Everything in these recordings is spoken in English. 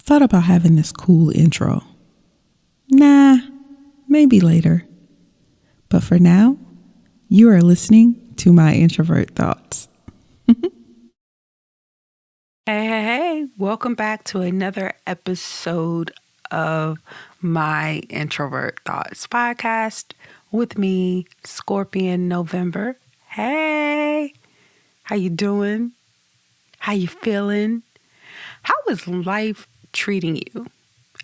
thought about having this cool intro. Nah, maybe later. But for now, you are listening to My Introvert Thoughts. Hey, welcome back to another episode of My Introvert Thoughts podcast with me, Skorpyen November. Hey, how you doing? How you feeling? How is life treating you?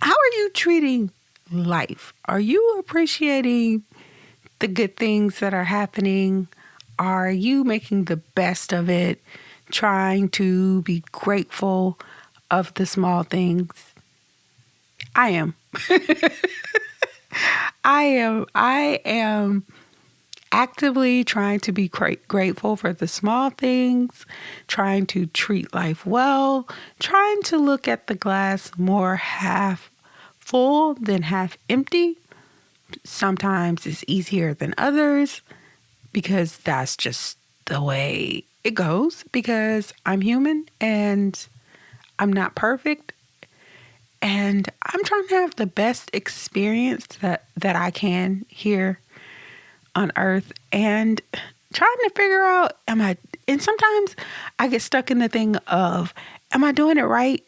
How are you treating life? Are you appreciating the good things that are happening? Are you making the best of it? Trying to be grateful of the small things? I am. I am actively trying to be grateful for the small things, trying to treat life well, trying to look at the glass more half full than half empty. Sometimes it's easier than others because that's just the way it goes, because I'm human and I'm not perfect. And I'm trying to have the best experience that I can here on earth, and trying to figure out, and sometimes I get stuck in the thing of, am I doing it right?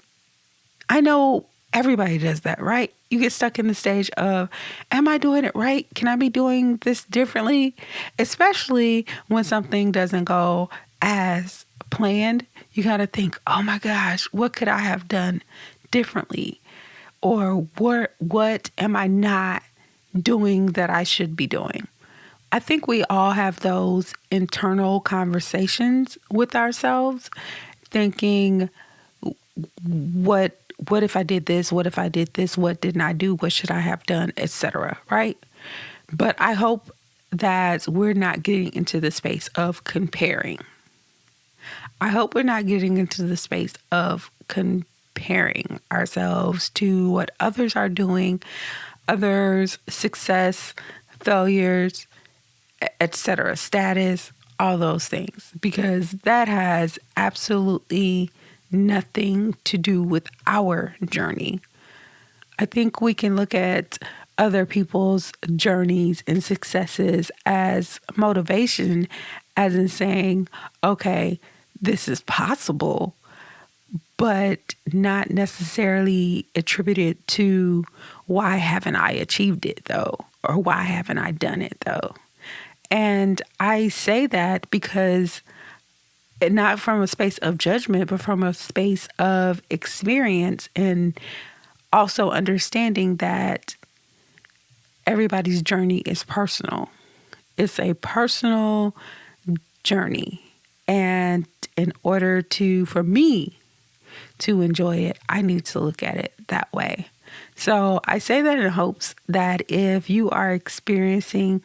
I know everybody does that, right? You get stuck in the stage of, am I doing it right? Can I be doing this differently? Especially when something doesn't go as planned. You got to think, oh my gosh, what could I have done differently? Or what am I not doing that I should be doing? I think we all have those internal conversations with ourselves, thinking, what if I did this? What if I did this? What didn't I do? What should I have done? Etc. Right? But I hope that we're not getting into the space of comparing. I hope we're not getting into the space of comparing ourselves to what others are doing, others' success, failures, etc., status, all those things, because that has absolutely nothing to do with our journey. I think we can look at other people's journeys and successes as motivation, as in saying, okay, this is possible, but not necessarily attributed to why haven't I achieved it though, or why haven't I done it though. And I say that because not from a space of judgment, but from a space of experience, and also understanding that everybody's journey is personal. It's a personal journey. And in order for me to enjoy it, I need to look at it that way. So I say that in hopes that if you are experiencing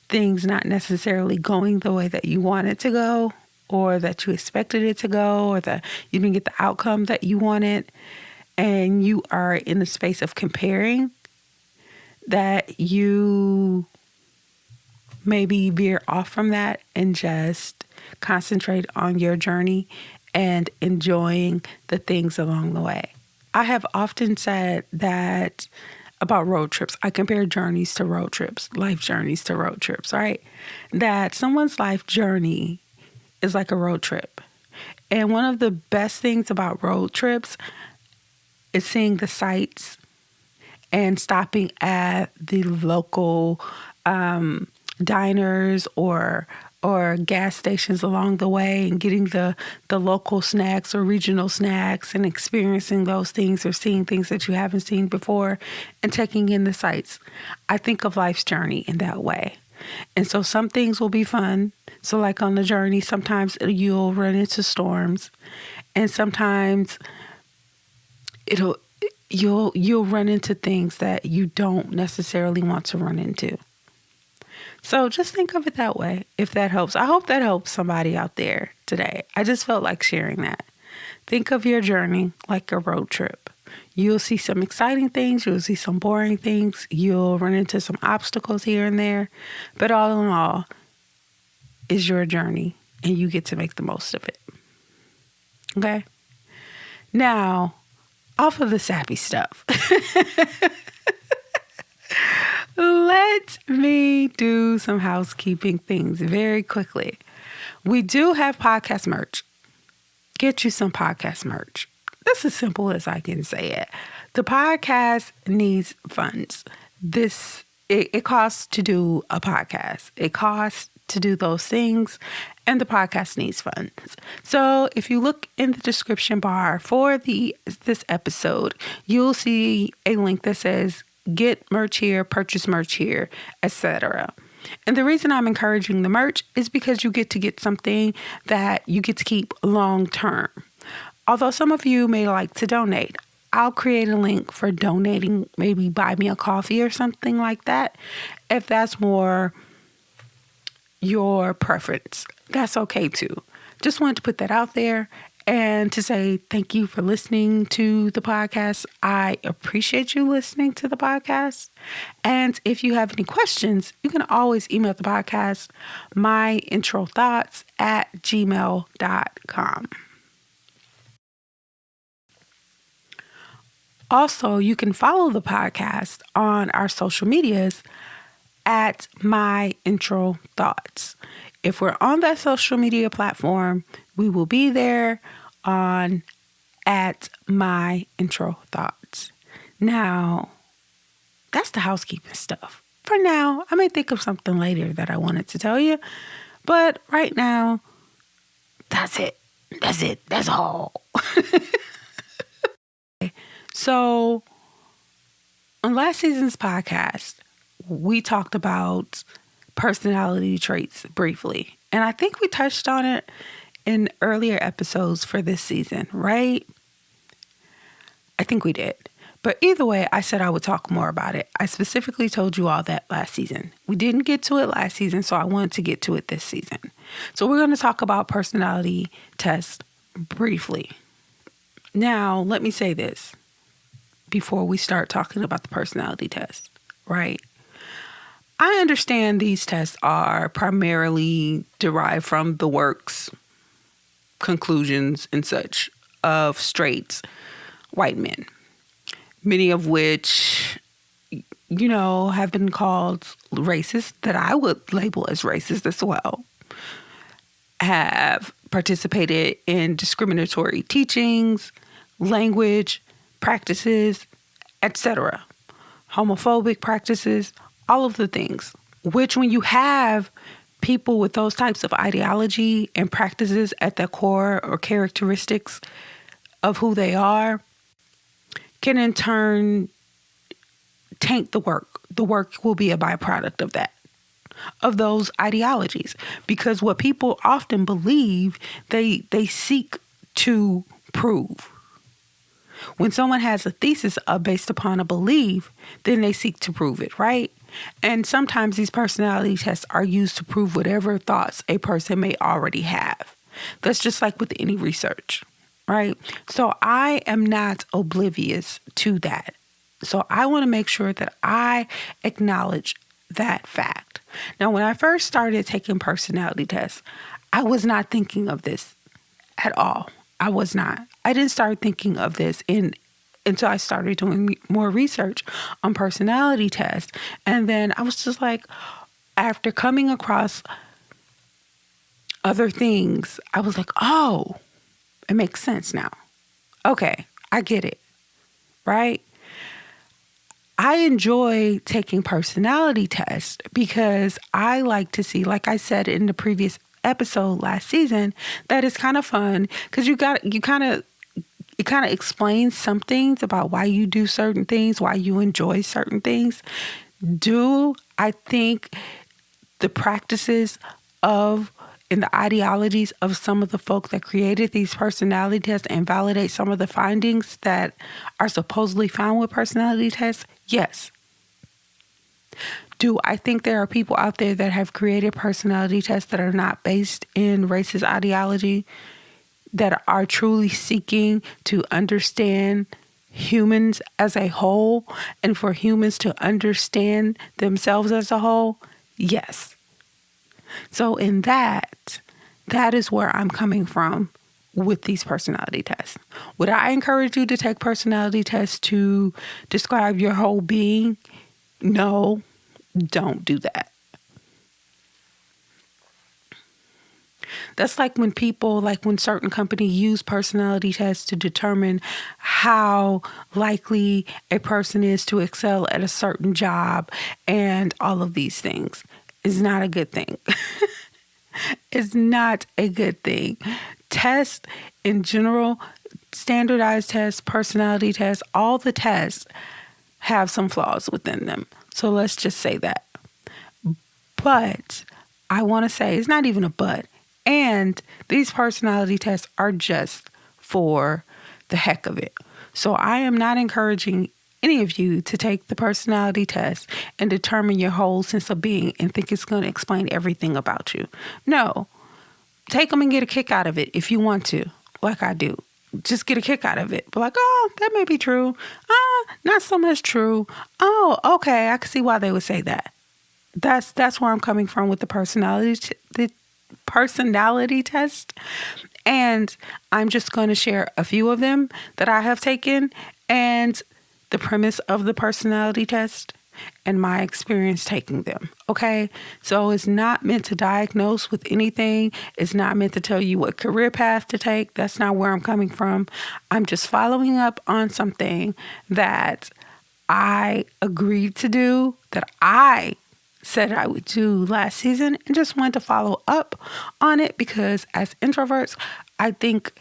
things not necessarily going the way that you want it to go, or that you expected it to go, or that you didn't get the outcome that you wanted, and you are in the space of comparing, that you maybe veer off from that and just concentrate on your journey and enjoying the things along the way. I have often said that about road trips. I compare journeys to road trips, life journeys to road trips, right? That someone's life journey is like a road trip. And one of the best things about road trips is seeing the sights and stopping at the local diners or gas stations along the way, and getting the local snacks or regional snacks and experiencing those things, or seeing things that you haven't seen before and taking in the sights. I think of life's journey in that way. And so some things will be fun. So like on the journey, sometimes you'll run into storms, and sometimes you'll run into things that you don't necessarily want to run into. So just think of it that way, if that helps. I hope that helps somebody out there today. I just felt like sharing that. Think of your journey like a road trip. You'll see some exciting things. You'll see some boring things. You'll run into some obstacles here and there. But all in all, is your journey, and you get to make the most of it. Okay? Now, off of the sappy stuff. Let me do some housekeeping things very quickly. We do have podcast merch. Get you some podcast merch. That's as simple as I can say it. The podcast needs funds. It costs to do a podcast. It costs to do those things, and the podcast needs funds. So if you look in the description bar for this episode, you'll see a link that says get merch here, purchase merch here, etc. And the reason I'm encouraging the merch is because you get to get something that you get to keep long term. Although some of you may like to donate, I'll create a link for donating, maybe buy me a coffee or something like that. If that's more your preference, that's okay too. Just wanted to put that out there and to say thank you for listening to the podcast. I appreciate you listening to the podcast. And if you have any questions, you can always email the podcast, myintrothoughts@gmail.com. Also, you can follow the podcast on our social medias at My Intro Thoughts. If we're on that social media platform, we will be there on at My Intro Thoughts. Now, that's the housekeeping stuff. For now, I may think of something later that I wanted to tell you, but right now, that's it. That's all. So, on last season's podcast, we talked about personality traits briefly. And I think we touched on it in earlier episodes for this season, right? I think we did. But either way, I said I would talk more about it. I specifically told you all that last season. We didn't get to it last season, so I wanted to get to it this season. So we're going to talk about personality tests briefly. Now, let me say this before we start talking about the personality test, right? I understand these tests are primarily derived from the works, conclusions, and such of straight white men, many of which, have been called racist, that I would label as racist as well, have participated in discriminatory teachings, language, practices, etc., homophobic practices, all of the things, which when you have people with those types of ideology and practices at their core or characteristics of who they are, can in turn taint the work. The work will be a byproduct of that, of those ideologies. Because what people often believe, they seek to prove. When someone has a thesis based upon a belief, then they seek to prove it, right? And sometimes these personality tests are used to prove whatever thoughts a person may already have. That's just like with any research, right? So I am not oblivious to that. So I want to make sure that I acknowledge that fact. Now, when I first started taking personality tests, I was not thinking of this at all. I was not. I didn't start thinking of this until I started doing more research on personality tests. And then I was just like, after coming across other things, I was like, oh, it makes sense now. Okay, I get it, right? I enjoy taking personality tests because I like to see, like I said in the previous episode last season, that it's kind of fun because it kind of explains some things about why you do certain things, why you enjoy certain things. I think the practices of and the ideologies of some of the folk that created these personality tests and validate some of the findings that are supposedly found with personality tests? Yes. Do I think there are people out there that have created personality tests that are not based in racist ideology, that are truly seeking to understand humans as a whole and for humans to understand themselves as a whole? Yes. So in that is where I'm coming from with these personality tests. Would I encourage you to take personality tests to describe your whole being? No, don't do that. That's like when certain companies use personality tests to determine how likely a person is to excel at a certain job, and all of these things is not a good thing. It's not a good thing. Tests in general, standardized tests, personality tests, all the tests have some flaws within them. So let's just say that. But I want to say, it's not even a but. And these personality tests are just for the heck of it. So I am not encouraging any of you to take the personality test and determine your whole sense of being and think it's going to explain everything about you. No, take them and get a kick out of it if you want to, like I do. Just get a kick out of it. But like, oh, that may be true. Not so much true. Oh, okay, I can see why they would say that. That's where I'm coming from with the personality test. And I'm just going to share a few of them that I have taken and the premise of the personality test and my experience taking them. Okay. So it's not meant to diagnose with anything. It's not meant to tell you what career path to take. That's not where I'm coming from. I'm just following up on something that I agreed to do, that I said I would do last season, and just wanted to follow up on it because as introverts, I think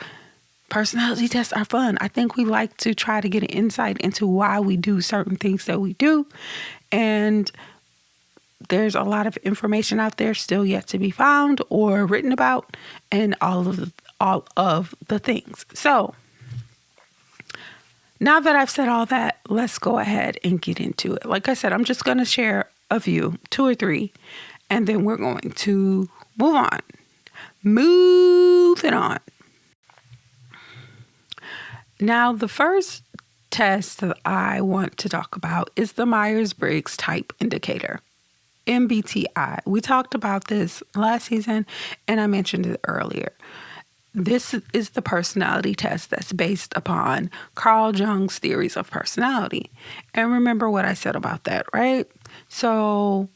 personality tests are fun. I think we like to try to get an insight into why we do certain things that we do. And there's a lot of information out there still yet to be found or written about, and all of the things. So now that I've said all that, let's go ahead and get into it. Like I said, I'm just going to share a few, 2 or 3, and then we're going to move on. Moving on. Now, the first test that I want to talk about is the Myers-Briggs Type Indicator, MBTI. We talked about this last season, and I mentioned it earlier. This is the personality test that's based upon Carl Jung's theories of personality. And remember what I said about that, right? So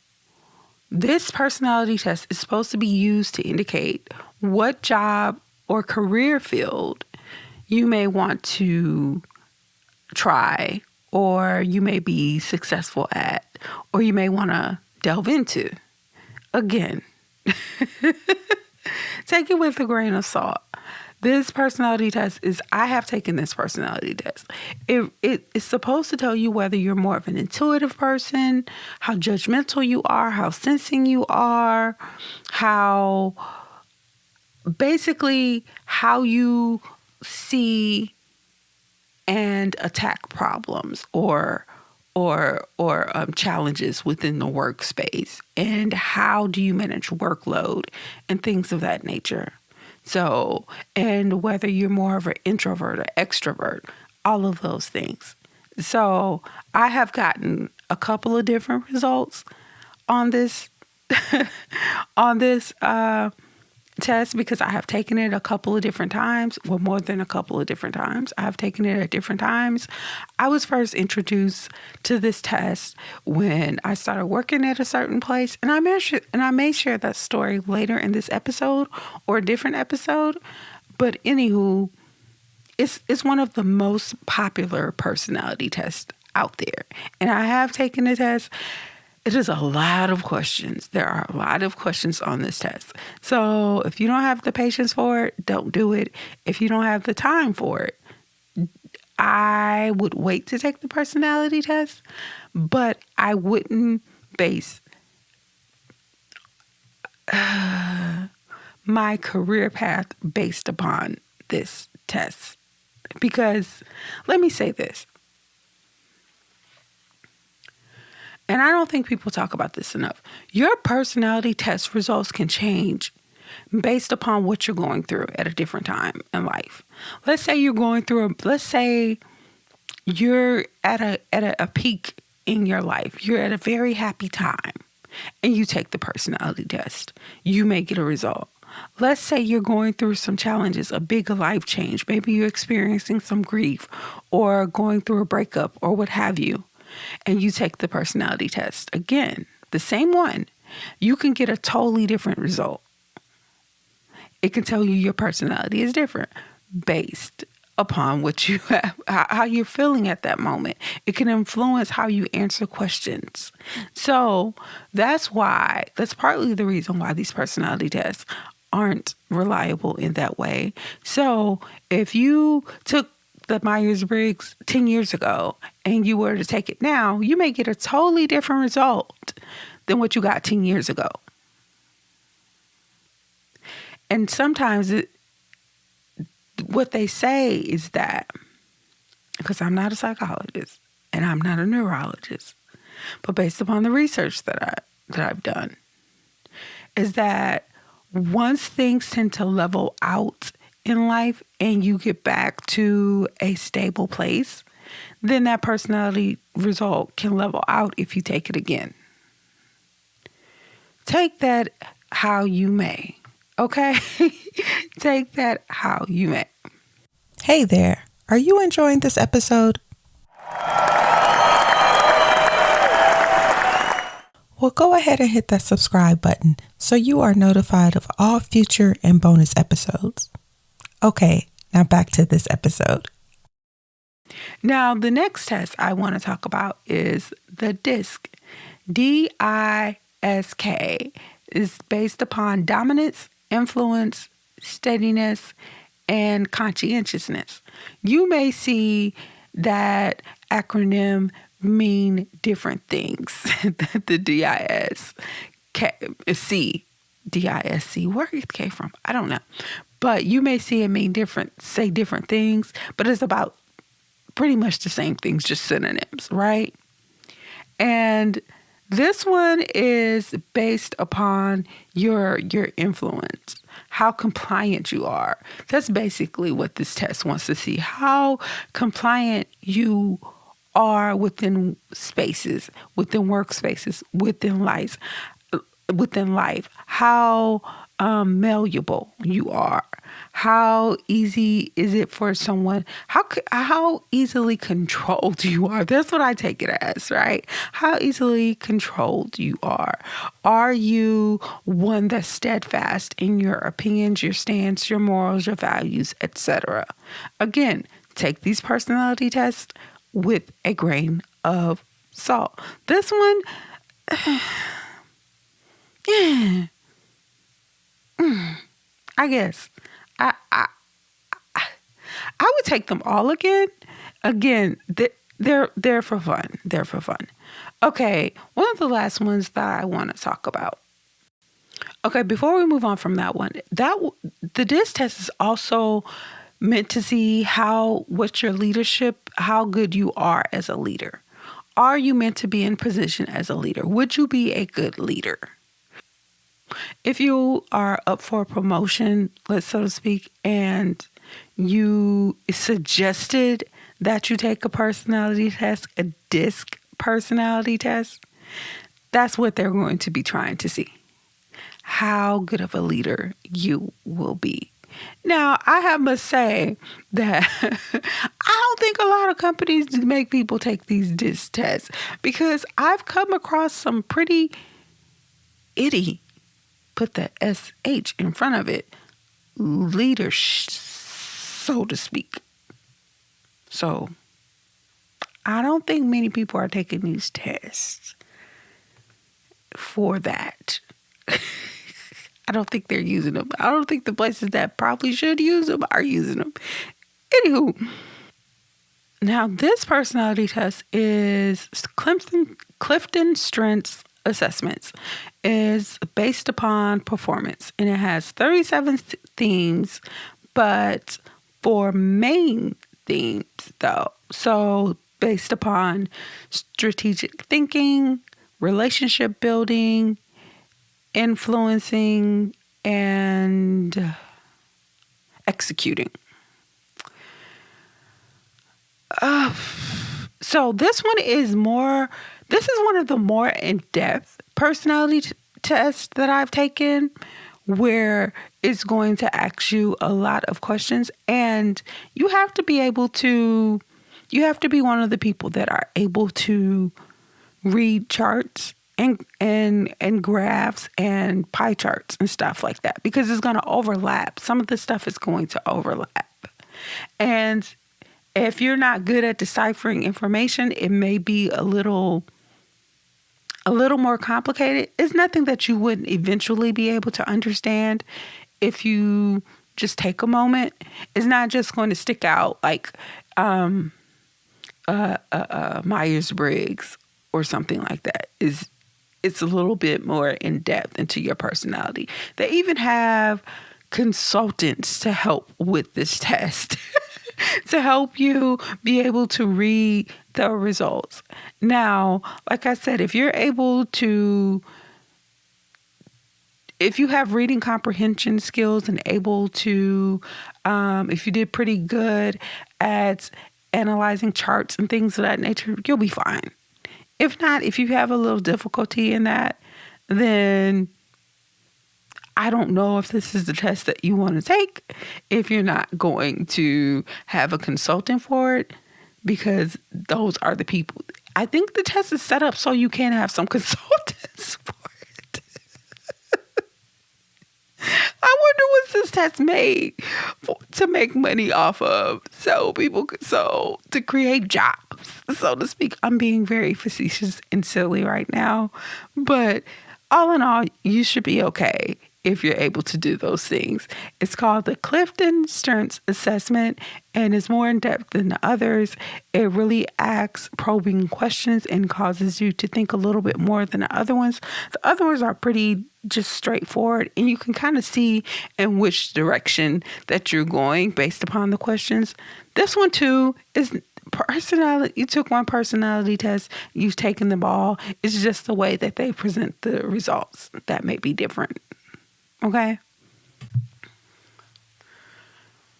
this personality test is supposed to be used to indicate what job or career field you may want to try, or you may be successful at, or you may want to delve into. Again, take it with a grain of salt. This personality test I have taken this personality test. It is supposed to tell you whether you're more of an intuitive person, how judgmental you are, how sensing you are, how you see and attack problems or challenges within the workspace, and how do you manage workload and things of that nature. So, and whether you're more of an introvert or extrovert, all of those things. So I have gotten a couple of different results on this test because I have taken it a couple of different times, well, more than a couple of different times. I have taken it at different times. I was first introduced to this test when I started working at a certain place, and I may share that story later in this episode or a different episode. But anywho, it's one of the most popular personality tests out there, and I have taken the test. It is a lot of questions. There are a lot of questions on this test. So if you don't have the patience for it, don't do it. If you don't have the time for it, I would wait to take the personality test, but I wouldn't base my career path based upon this test. Because let me say this. And I don't think people talk about this enough. Your personality test results can change based upon what you're going through at a different time in life. Let's say you're at a peak in your life. You're at a very happy time and you take the personality test. You may get a result. let's say you're going through some challenges, a big life change. Maybe you're experiencing some grief or going through a breakup or what have you. And you take the personality test. Again, the same one. You can get a totally different result. It can tell you your personality is different based upon what you have, how you're feeling at that moment. It can influence how you answer questions. So that's partly the reason why these personality tests aren't reliable in that way. So if you took the Myers-Briggs 10 years ago and you were to take it now, you may get a totally different result than what you got 10 years ago. And sometimes what they say is that, because I'm not a psychologist and I'm not a neurologist, but based upon the research that I've done, is that once things tend to level out in life and you get back to a stable place, then that personality result can level out if you take it again. Take that how you may. Okay? Take that how you may. Hey there. Are you enjoying this episode? Well, go ahead and hit that subscribe button so you are notified of all future and bonus episodes. Okay, now back to this episode. Now, the next test I want to talk about is the DISC. DISK is based upon dominance, influence, steadiness, and conscientiousness. You may see that acronym mean different things. The DISC, where it came from, I don't know. But you may see it mean different things, but it's about pretty much the same things, just synonyms, right? And this one is based upon your influence, how compliant you are. That's basically what this test wants to see, how compliant you are within spaces, within workspaces, within life, how malleable you are. How easy is it for someone? How easily controlled you are? That's what I take it as, right? How easily controlled you are. Are you one that's steadfast in your opinions, your stance, your morals, your values, etc.? Again, take these personality tests with a grain of salt. This one, I guess. I would take them all again. Again, they're for fun. They're for fun. Okay, one of the last ones that I want to talk about. Okay, before we move on from that one, the DISC test is also meant to see what's your leadership, how good you are as a leader. Are you meant to be in position as a leader? Would you be a good leader? If you are up for a promotion, so to speak, and you suggested that you take a personality test, a DISC personality test, that's what they're going to be trying to see. How good of a leader you will be. Now, I must say that I don't think a lot of companies make people take these DISC tests, because I've come across some pretty put the SH in front of it, leaders, so to speak. So I don't think many people are taking these tests for that. I don't think they're using them. I don't think the places that probably should use them are using them. Anywho, now this personality test is Clifton Strengths Assessments, is based upon performance, and it has 37 themes, but 4 main themes though. So based upon strategic thinking, relationship building, influencing, and executing. So this is one of the more in-depth personality tests that I've taken, where it's going to ask you a lot of questions, and you have to be one of the people that are able to read charts and graphs and pie charts and stuff like that, because it's going to overlap. Some of the stuff is going to overlap. And if you're not good at deciphering information, it may be a little more complicated. It's nothing that you wouldn't eventually be able to understand if you just take a moment. It's not just going to stick out like Myers-Briggs or something like that. It's a little bit more in depth into your personality. They even have consultants to help with this test to help you be able to read the results. Now, like I said, if you have reading comprehension skills and able to, if you did pretty good at analyzing charts and things of that nature, you'll be fine. If not, if you have a little difficulty in that, then I don't know if this is the test that you want to take, if you're not going to have a consultant for it, because those are the people. I think the test is set up so you can have some consultants for it. I wonder what's this test made to make money off of, so people could, to create jobs, so to speak. I'm being very facetious and silly right now, but all in all, you should be okay if you're able to do those things. It's called the Clifton Strengths Assessment, and it's more in depth than the others. It really asks probing questions and causes you to think a little bit more than the other ones. The other ones are pretty just straightforward, and you can kind of see in which direction that you're going based upon the questions. This one too is personality. You took one personality test, you've taken them all. It's just the way that they present the results that may be different. Okay.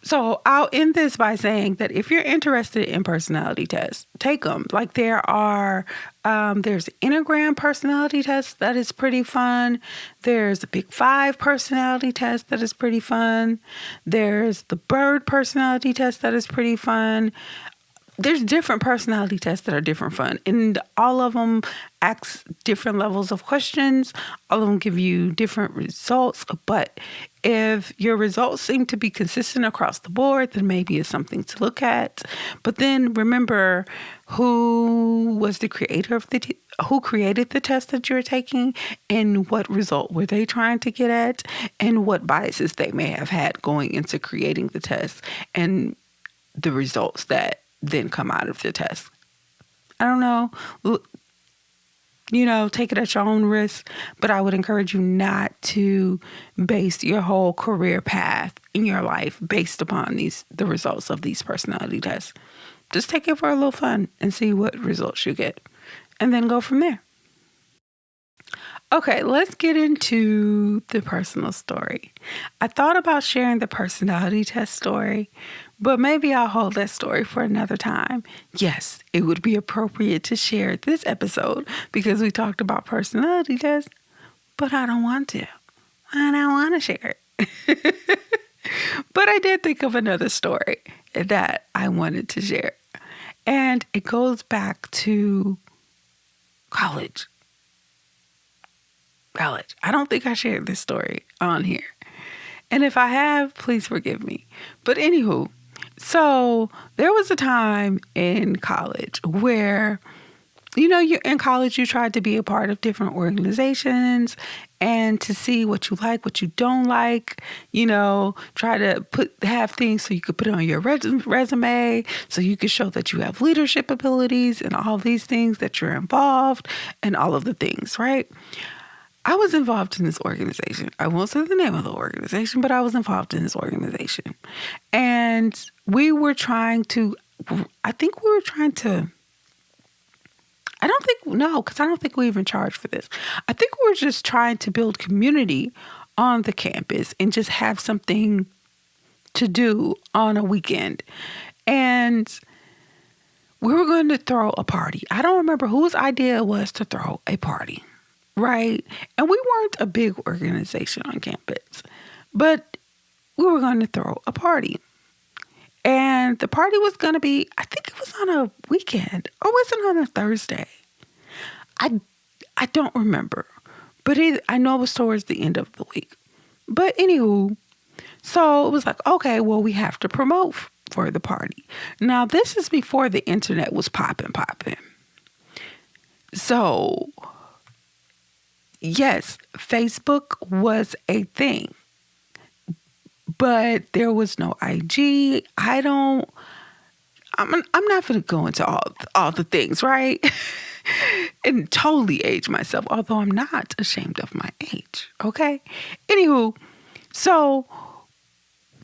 So I'll end this by saying that if you're interested in personality tests, take them. Like there's Enneagram personality test that is pretty fun. There's a Big Five personality test that is pretty fun. There's the Bird personality test that is pretty fun. There's different personality tests that are different fun, and all of them ask different levels of questions. All of them give you different results, but if your results seem to be consistent across the board, then maybe it's something to look at. But then remember who was the creator of who created the test that you're taking, and what result were they trying to get at, and what biases they may have had going into creating the test, and the results that then come out of the test. I don't know. Take it at your own risk, but I would encourage you not to base your whole career path in your life based upon the results of these personality tests. Just take it for a little fun and see what results you get, and then go from there. Okay, let's get into the personal story. I thought about sharing the personality test story, but maybe I'll hold that story for another time. Yes, it would be appropriate to share this episode because we talked about personality tests, but I don't want to. I don't want to share it. But I did think of another story that I wanted to share. And it goes back to college. I don't think I shared this story on here. And if I have, please forgive me. But anywho, so there was a time in college where, you're in college, you tried to be a part of different organizations and to see what you like, what you don't like, try to have things so you could put it on your resume, so you could show that you have leadership abilities and all these things, that you're involved and all of the things, right? I was involved in this organization. I won't say the name of the organization, but I was involved in this organization. And I don't think we even charged for this. I think we were just trying to build community on the campus and just have something to do on a weekend. And we were going to throw a party. I don't remember whose idea it was to throw a party. right? And we weren't a big organization on campus, but we were going to throw a party. And the party was going to be, I think it was on a weekend, or was it on a Thursday? I don't remember, but I know it was towards the end of the week. But anywho, so it was like, okay, well, we have to promote for the party. Now, this is before the internet was popping. So, yes, Facebook was a thing, but there was no IG. I'm not going to go into all the things, right? And totally age myself, although I'm not ashamed of my age. Okay. Anywho, so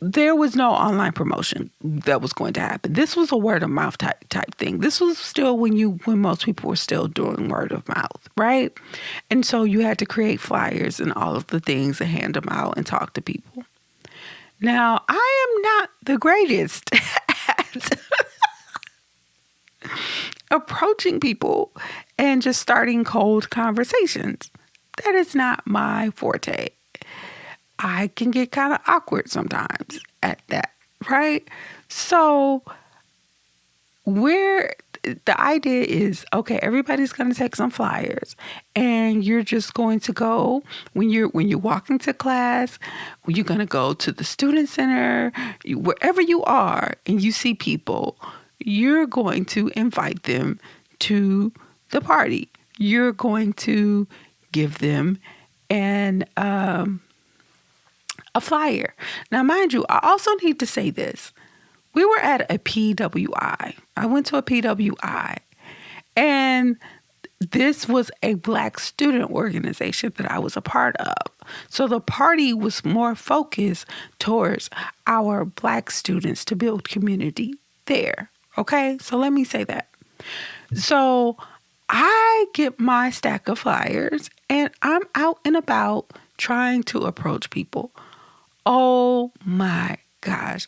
there was no online promotion that was going to happen. This was a word of mouth type thing. This was still when most people were still doing word of mouth, right? And so you had to create flyers and all of the things and hand them out and talk to people. Now, I am not the greatest at approaching people and just starting cold conversations. That is not my forte. I can get kind of awkward sometimes at that, right? So the idea is, okay, everybody's going to take some flyers and you're just going to go when you walk into class, you're going to go to the student center, wherever you are and you see people, you're going to invite them to the party. You're going to give them a flyer. Now, mind you, I also need to say this. We were at a PWI. I went to a PWI, and this was a Black student organization that I was a part of. So the party was more focused towards our Black students to build community there. Okay, so let me say that. So I get my stack of flyers, and I'm out and about trying to approach people. Oh my gosh.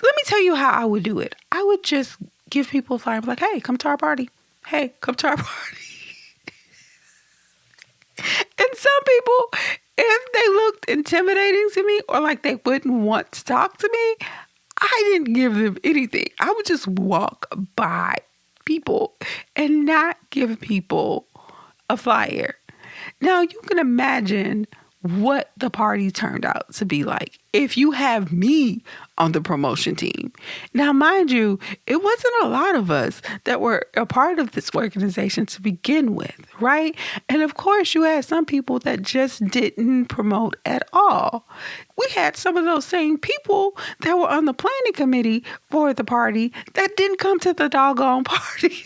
Let me tell you how I would do it. I would just give people a flyer, like, hey, come to our party. Hey, come to our party. And some people, if they looked intimidating to me or like they wouldn't want to talk to me, I didn't give them anything. I would just walk by people and not give people a flyer. Now, you can imagine what the party turned out to be like if you have me on the promotion team. Now, mind you, it wasn't a lot of us that were a part of this organization to begin with, right? And of course, you had some people that just didn't promote at all. We had some of those same people that were on the planning committee for the party that didn't come to the doggone party.